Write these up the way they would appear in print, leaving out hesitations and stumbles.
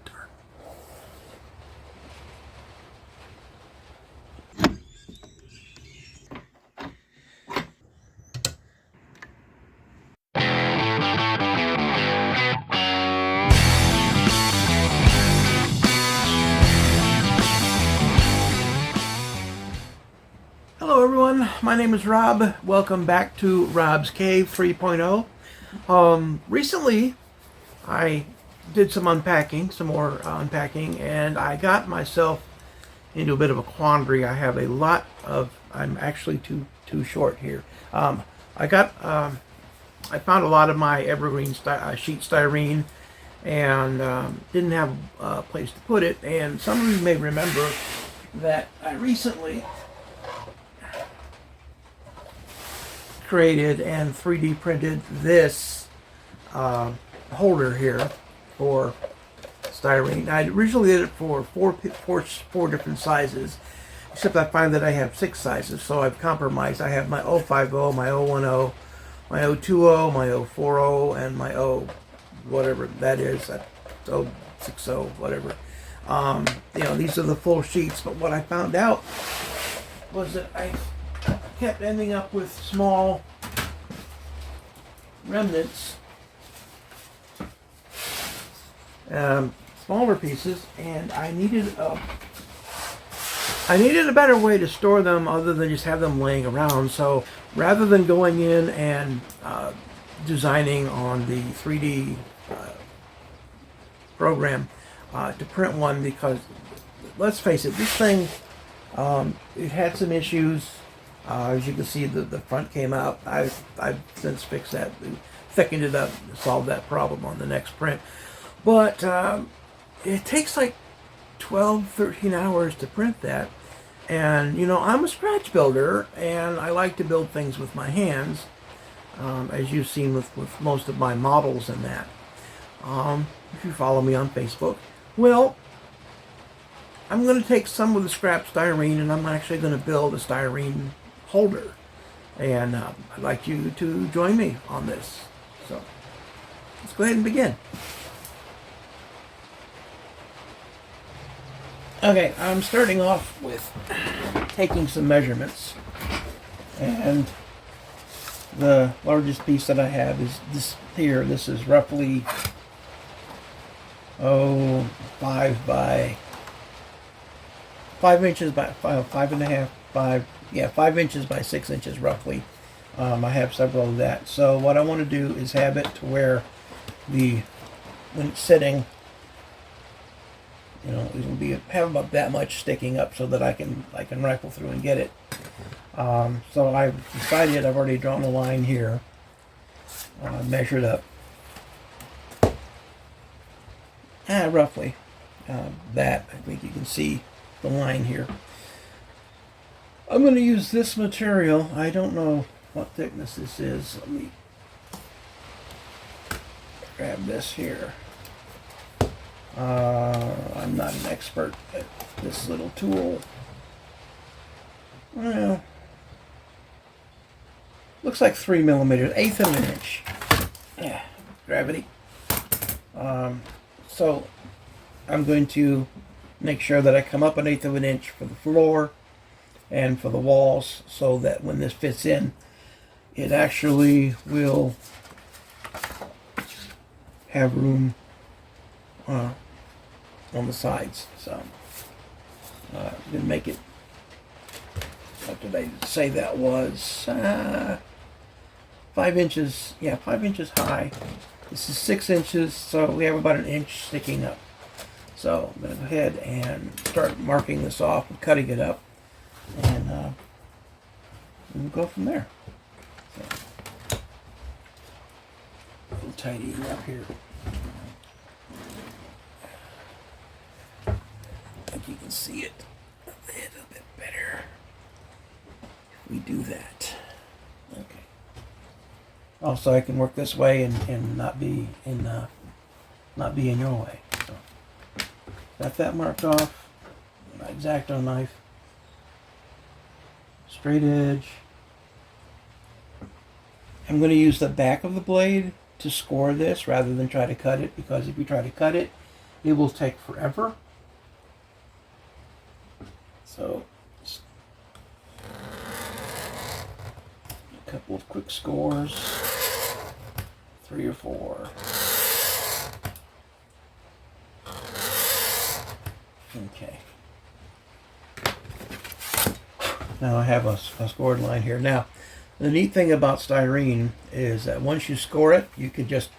Darn. Hello everyone, my name is Rob. Welcome back to Rob's Cave 3.0. Recently I did some unpacking, some more unpacking, and I got myself into a bit of a quandary. I have a lot of, I'm actually too short here. I found a lot of my evergreen sheet styrene and didn't have a place to put it. And some of you may remember that I recently created and 3D printed this holder here for styrene. I originally did it for four different sizes, except I find that I have 6 sizes, so I've compromised. I have my 050, my 010, my 020, my 040, and my whatever that is, 060, whatever. These are the full sheets, but what I found out was that I kept ending up with small remnants, smaller pieces, and I needed a better way to store them other than just have them laying around. So rather than going in and designing on the 3D program to print one, because let's face it, this thing, it had some issues. As you can see, the front came out. I've since fixed that, thickened it up, solved that problem on the next print. But it takes like 12, 13 hours to print that. And, I'm a scratch builder, and I like to build things with my hands, as you've seen with most of my models and that. If you follow me on Facebook. Well, I'm going to take some of the scrap styrene, and I'm actually going to build a styrene holder, and I'd like you to join me on this. So let's go ahead and begin. Okay, I'm starting off with taking some measurements, and the largest piece that I have is this here. This is roughly 5 inches by 5.5, 5 inches by 6 inches roughly. I have several of that. So what I want to do is have it to where when it's sitting, it'll have about that much sticking up so that I can rifle through and get it. So I've decided, I've already drawn a line here, measured up, roughly that. I think you can see the line here. I'm going to use this material. I don't know what thickness this is. Let me grab this here. I'm not an expert at this little tool. Well, looks like 3 millimeters, 1/8 of an inch. Yeah, gravity. So I'm going to make sure that I come up 1/8 of an inch for the floor and for the walls, so that when this fits in, it actually will have room on the sides. So I'm going to make it, what did I say that was? 5 inches, 5 inches high. This is 6 inches, so we have about 1 inch sticking up. So I'm going to go ahead and start marking this off and cutting it up, and we'll go from there. So, we'll tidy it up here. I think you can see it a little bit better if we do that. Okay. Also, I can work this way and not be in your way. So, got that marked off. My X-Acto knife. Straight edge. I'm going to use the back of the blade to score this rather than try to cut it, because if you try to cut it, it will take forever. So, a couple of quick scores, 3 or 4. Okay. Now I have a scored line here. Now, the neat thing about styrene is that once you score it, you can just,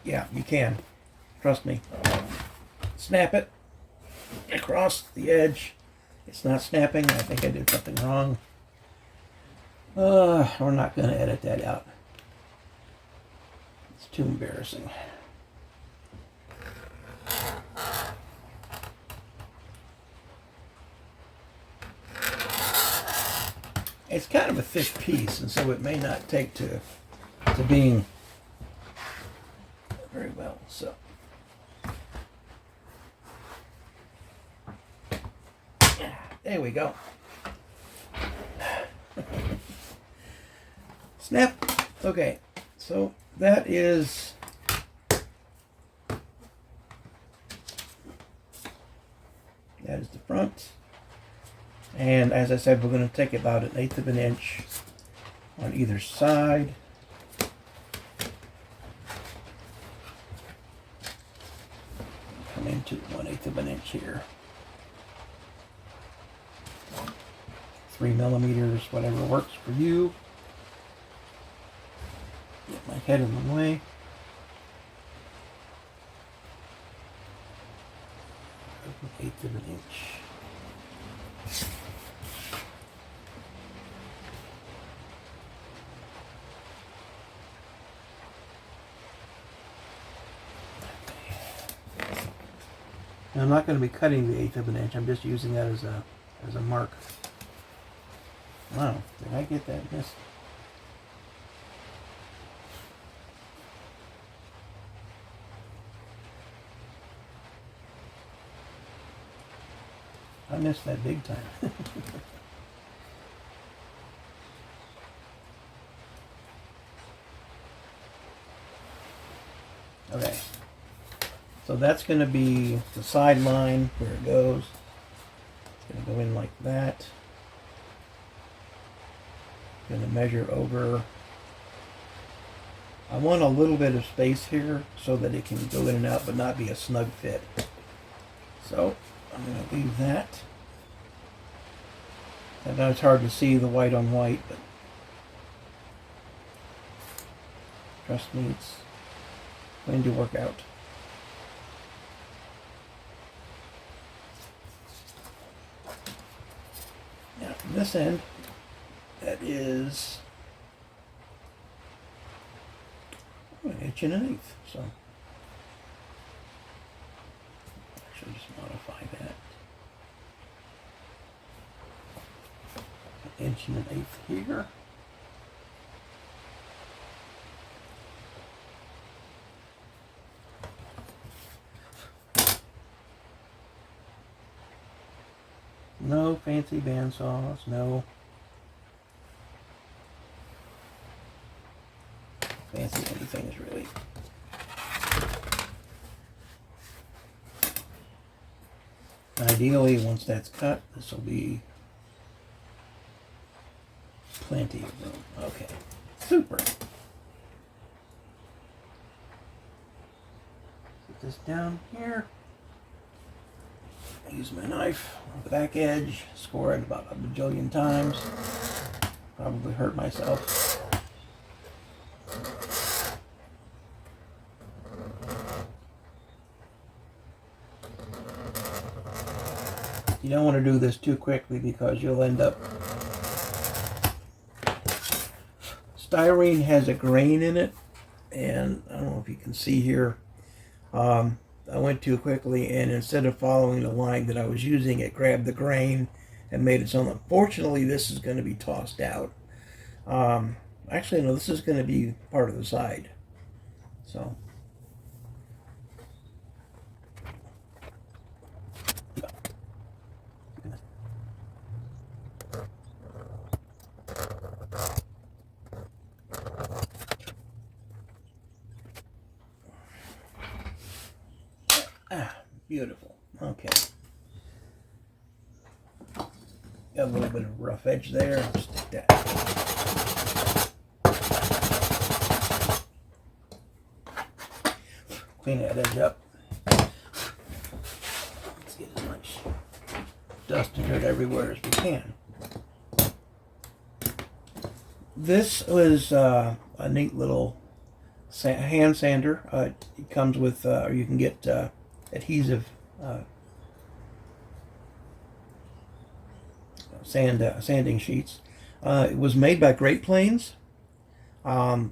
yeah, you can, trust me, snap it across the edge. It's not snapping. I think I did something wrong. We're not going to edit that out. It's too embarrassing. It's kind of a thick piece, and so it may not take to being very well. So there we go. Snap. Okay, so that is the front. And as I said, we're going to take about 1/8 of an inch on either side. Come into 1/8 of an inch here. 3 millimeters, whatever works for you. Get my head in the way. An 1/8 of an inch. Now, I'm not going to be cutting the 1/8 of an inch. I'm just using that as a mark. Wow, did I get that missed? I missed that big time. Okay. So that's going to be the side line where it goes. It's going to go in like that. Going to measure over. I want a little bit of space here so that it can go in and out but not be a snug fit. So I'm going to leave that. I know it's hard to see the white on white, but trust me, it's going to work out. Now from this end, that is 1 1/8 inches. So I should just modify that. 1 1/8 here. No fancy bandsaws, no fancy anything is really. Ideally, once that's cut, this will be plenty of room. Okay, super. Put this down here. Use my knife on the back edge, score it about a bajillion times. Probably hurt myself. You don't want to do this too quickly because you'll end up. Styrene has a grain in it, and I don't know if you can see here. I went too quickly, and instead of following the line that I was using, it grabbed the grain and made its own. Unfortunately, this is going to be tossed out. Actually, no, this is going to be part of the side. So. Beautiful. Okay. Got a little bit of rough edge there. Stick that. Clean that edge up. Let's get as much dust and dirt everywhere as we can. This was a neat little hand sander. It comes with, or you can get adhesive sanding sheets. It was made by Great Plains,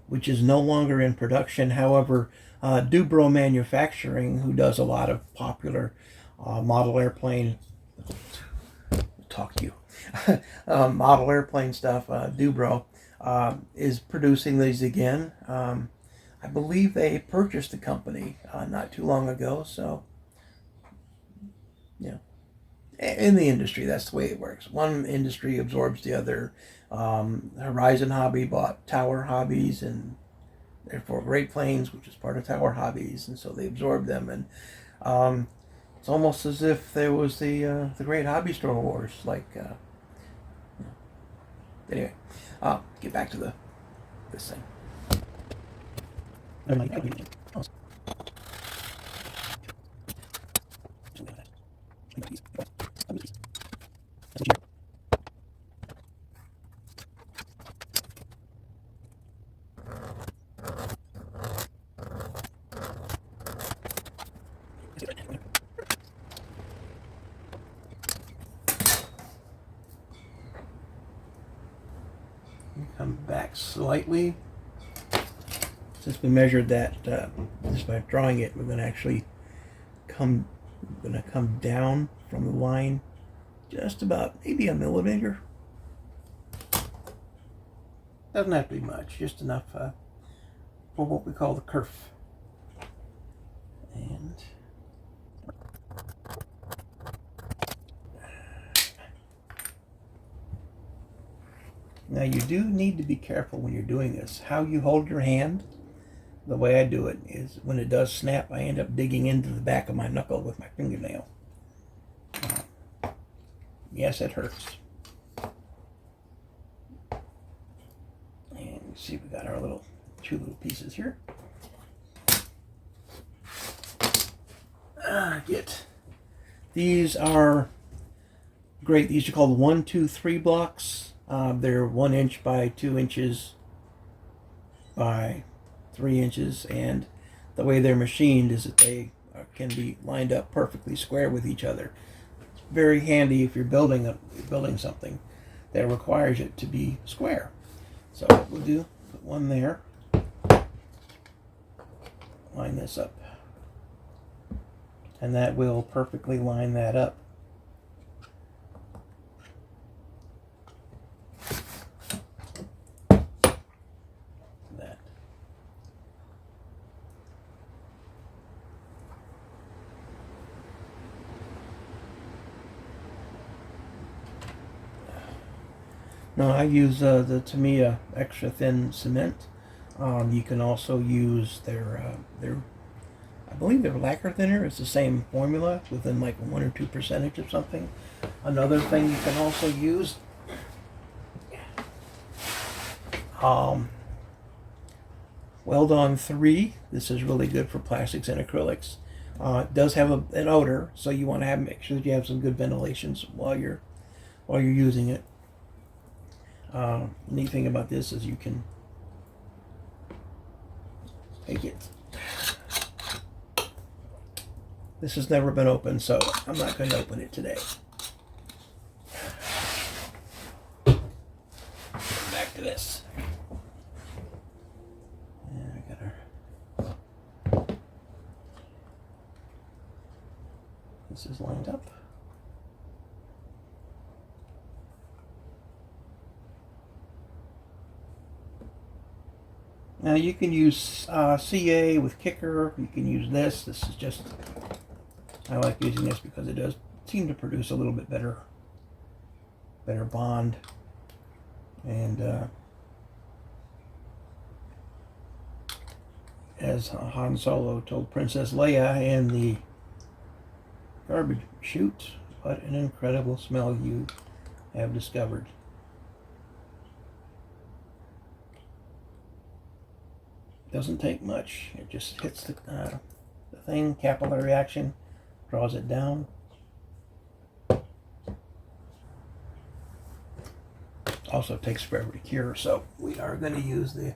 which is no longer in production. However, Dubro Manufacturing, who does a lot of popular model airplane, talk to you, model airplane stuff, Dubro is producing these again. I believe they purchased the company not too long ago, so yeah. In the industry, that's the way it works. One industry absorbs the other. Horizon Hobby bought Tower Hobbies, and therefore Great Plains, which is part of Tower Hobbies, and so they absorbed them. And it's almost as if there was the Great Hobby Store Wars. Like, anyway, get back to this thing. Come back slightly. Since we measured that just by drawing it, we're going to actually come down from the line just about maybe a millimeter. Doesn't have to be much, just enough for what we call the kerf. And now you do need to be careful when you're doing this. How you hold your hand, the way I do it is when it does snap, I end up digging into the back of my knuckle with my fingernail. Yes, it hurts. And you see we got our two little pieces here. These are great. These are called 1, 2, 3 blocks. They're 1 inch by 2 inches by 3 inches, and the way they're machined is that they can be lined up perfectly square with each other. It's very handy if you're building something that requires it to be square. So what we'll do, put one there, line this up, and that will perfectly line that up. Now I use the Tamiya extra thin cement. You can also use their I believe their lacquer thinner is the same formula within like 1 or 2% of something. Another thing you can also use Weld-On 3. This is really good for plastics and acrylics. It does have an odor, so you want to make sure that you have some good ventilation while you're using it. Neat thing about this is you can take it. This has never been opened, so I'm not going to open it today. Back to this. And I got our. This is lined up. Now you can use CA with Kicker. You can use this. This is just, I like using this because it does seem to produce a little bit better bond. And as Han Solo told Princess Leia in the Garbage chute. What an incredible smell you have discovered. Doesn't take much. It just hits the thing, capillary action, draws it down. Also takes forever to cure, so we are going to use the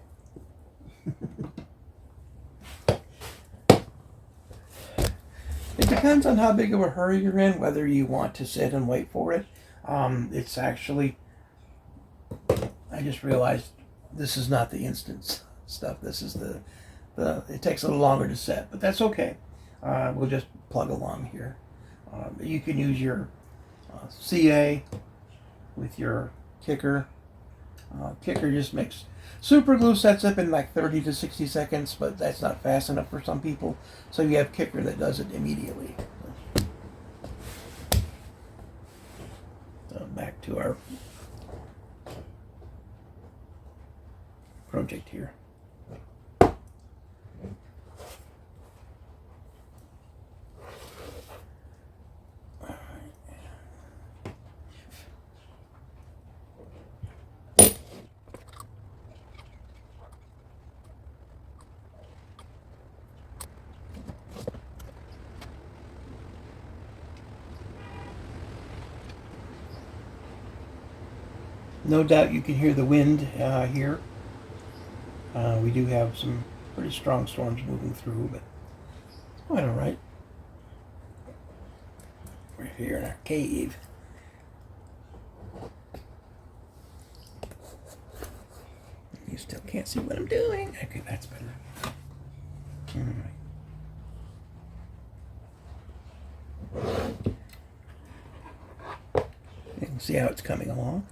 It depends on how big of a hurry you're in, whether you want to sit and wait for it. It's actually, I just realized this is not the instant stuff. This is it takes a little longer to set, but that's okay. We'll just plug along here. You can use your CA with your kicker. Kicker just makes super glue, sets up in like 30 to 60 seconds, but that's not fast enough for some people. So you have kicker that does it immediately. So back to our project here. No doubt you can hear the wind here. We do have some pretty strong storms moving through, but it's quite all right. We're here in our cave. You still can't see what I'm doing. Okay, that's better. All right. You can see how it's coming along.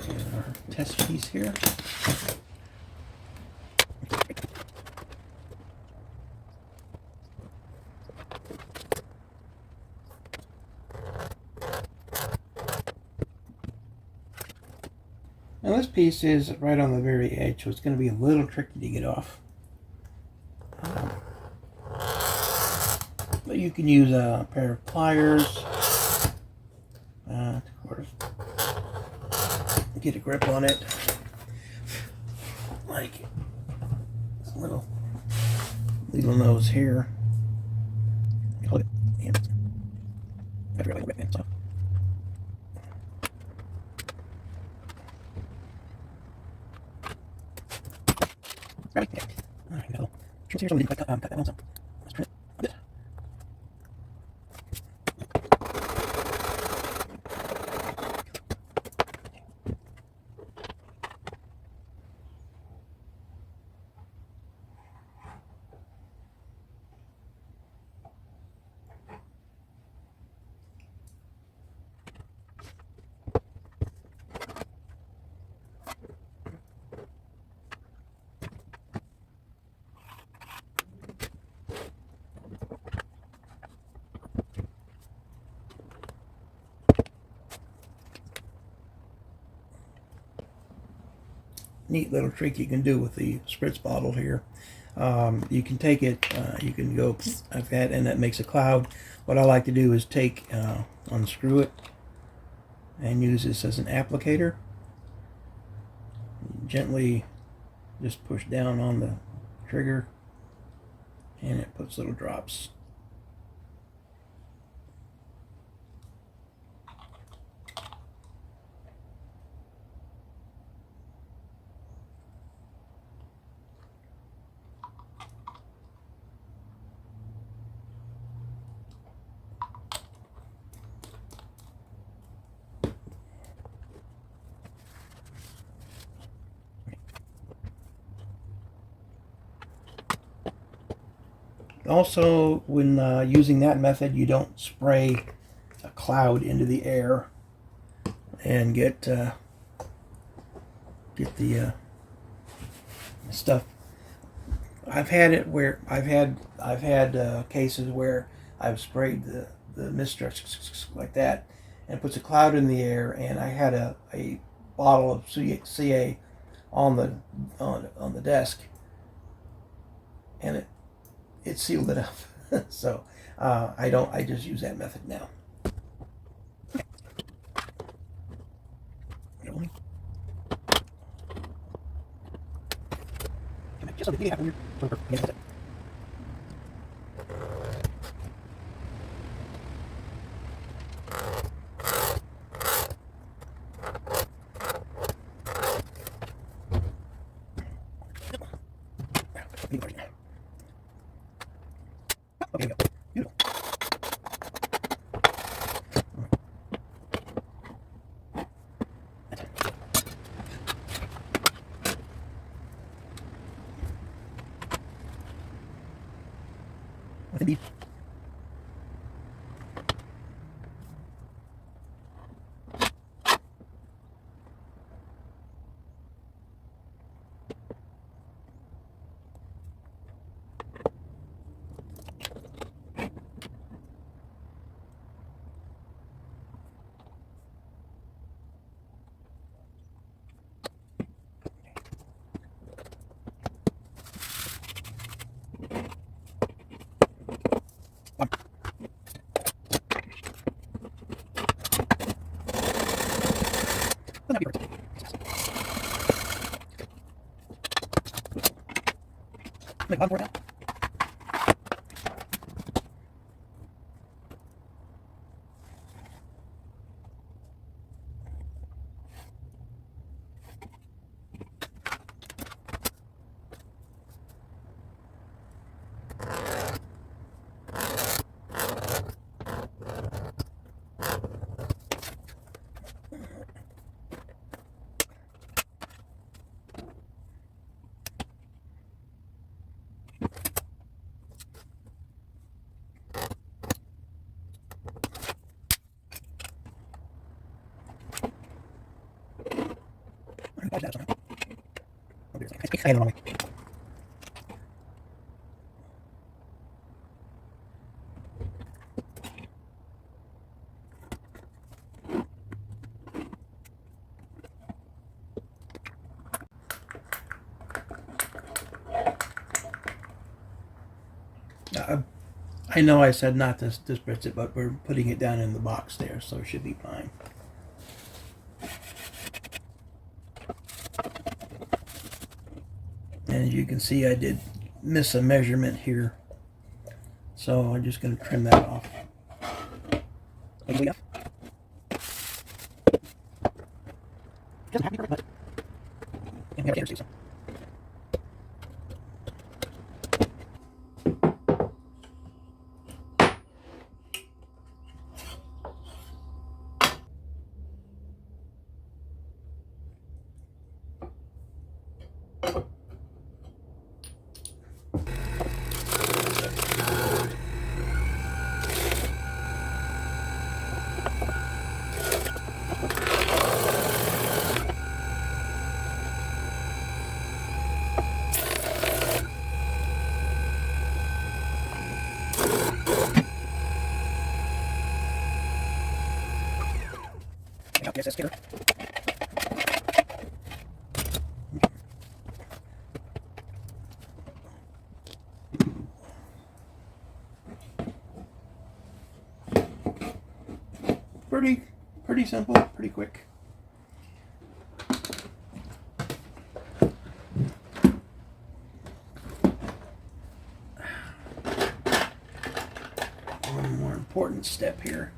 And our test piece here. Now this piece is right on the very edge, so it's going to be a little tricky to get off. But you can use a pair of pliers to get a grip on it, like this little nose here. Hold it. And I really whip it. So. Right. Yeah. All right, go. Here, so we didn't quite cut that one. So let's trim it a bit. Neat little trick you can do with the spritz bottle here. You can take it, you can go like that, and that makes a cloud. What I like to do is unscrew it and use this as an applicator. Gently just push down on the trigger and it puts little drops. Also, when using that method, you don't spray a cloud into the air and get the stuff. I've had it where I've had cases where I've sprayed the mist like that, and it puts a cloud in the air, and I had a bottle of CA on the desk, and it sealed it up. So I don't. I just use that method now. Okay, go. Beautiful. With a beef. Make one for that. I know I said not to spritz it, but we're putting it down in the box there, so it should be fine. And as you can see, I did miss a measurement here, so I'm just going to trim that off. Doesn't have to be perfect, but you can see some. Yes, that's good. Pretty simple, pretty quick. One more important step here.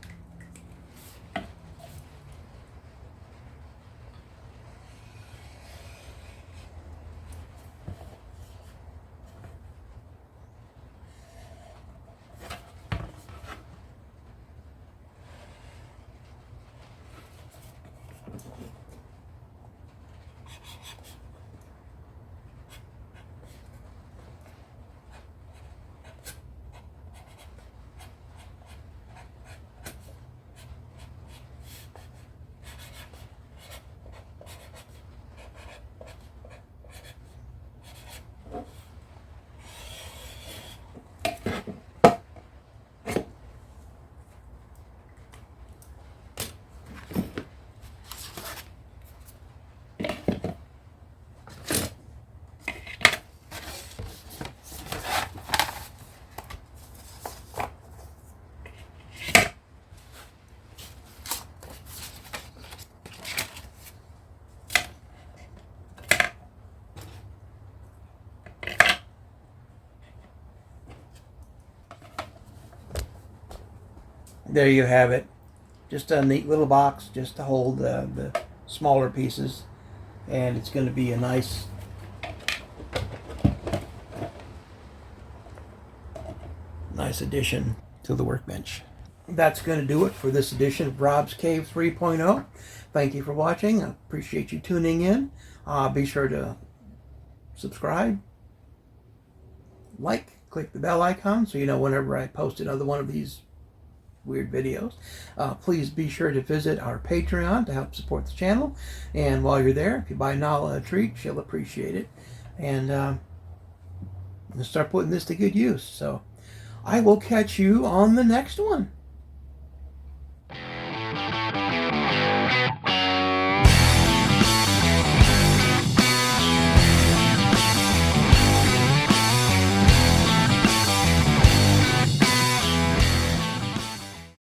there you have it. Just a neat little box just to hold the smaller pieces. And it's going to be a nice addition to the workbench. That's going to do it for this edition of Rob's Cave 3.0. Thank you for watching. I appreciate you tuning in. Be sure to subscribe, click the bell icon so you know whenever I post another one of these weird videos. Please be sure to visit our Patreon to help support the channel. And while you're there, if you buy Nala a treat, she'll appreciate it. And we'll start putting this to good use. So I will catch you on the next one.